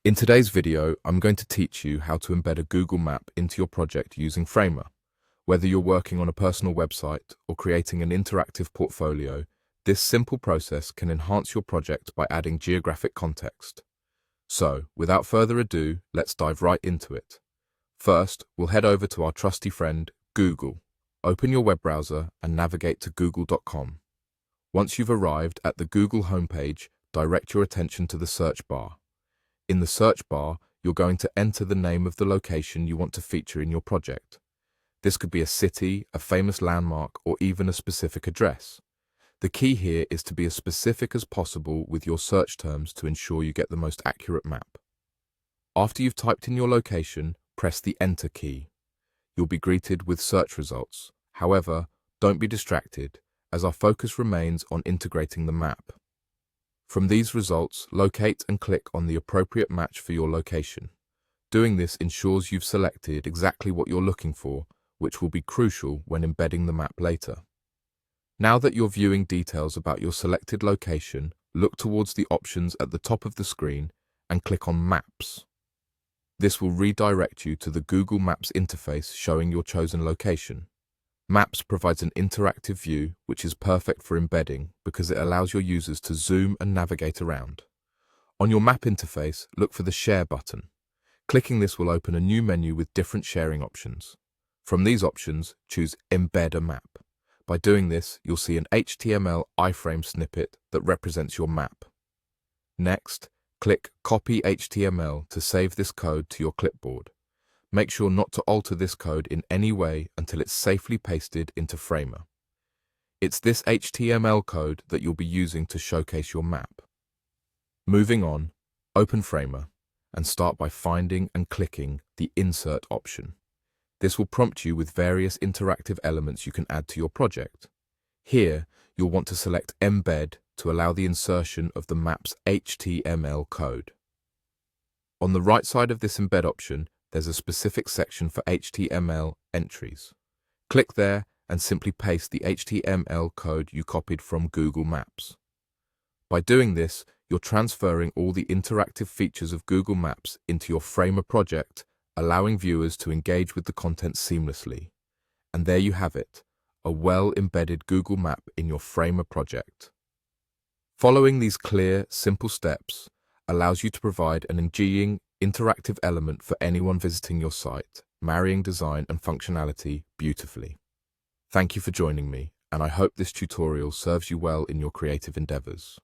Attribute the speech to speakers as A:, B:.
A: In today's video, I'm going to teach you how to embed a Google Map into your project using Framer. Whether you're working on a personal website or creating an interactive portfolio, this simple process can enhance your project by adding geographic context. So, without further ado, let's dive right into it. First, we'll head over to our trusty friend, Google. Open your web browser and navigate to google.com. Once you've arrived at the Google homepage, direct your attention to the search bar. In the search bar, you're going to enter the name of the location you want to feature in your project. This could be a city, a famous landmark, or even a specific address. The key here is to be as specific as possible with your search terms to ensure you get the most accurate map. After you've typed in your location, press the Enter key. You'll be greeted with search results. However, don't be distracted, as our focus remains on integrating the map. From these results, locate and click on the appropriate match for your location. Doing this ensures you've selected exactly what you're looking for, which will be crucial when embedding the map later. Now that you're viewing details about your selected location, look towards the options at the top of the screen and click on Maps. This will redirect you to the Google Maps interface showing your chosen location. Maps provides an interactive view, which is perfect for embedding because it allows your users to zoom and navigate around. On your map interface, look for the Share button. Clicking this will open a new menu with different sharing options. From these options, choose Embed a Map. By doing this, you'll see an HTML iframe snippet that represents your map. Next, click Copy HTML to save this code to your clipboard. Make sure not to alter this code in any way until it's safely pasted into Framer. It's this HTML code that you'll be using to showcase your map. Moving on, open Framer and start by finding and clicking the Insert option. This will prompt you with various interactive elements you can add to your project. Here, you'll want to select Embed to allow the insertion of the map's HTML code. On the right side of this Embed option, there's a specific section for HTML entries. Click there and simply paste the HTML code you copied from Google Maps. By doing this, you're transferring all the interactive features of Google Maps into your Framer project, allowing viewers to engage with the content seamlessly. And there you have it, a well-embedded Google Map in your Framer project. Following these clear, simple steps allows you to provide an engaging, interactive element for anyone visiting your site, marrying design and functionality beautifully. Thank you for joining me, and I hope this tutorial serves you well in your creative endeavors.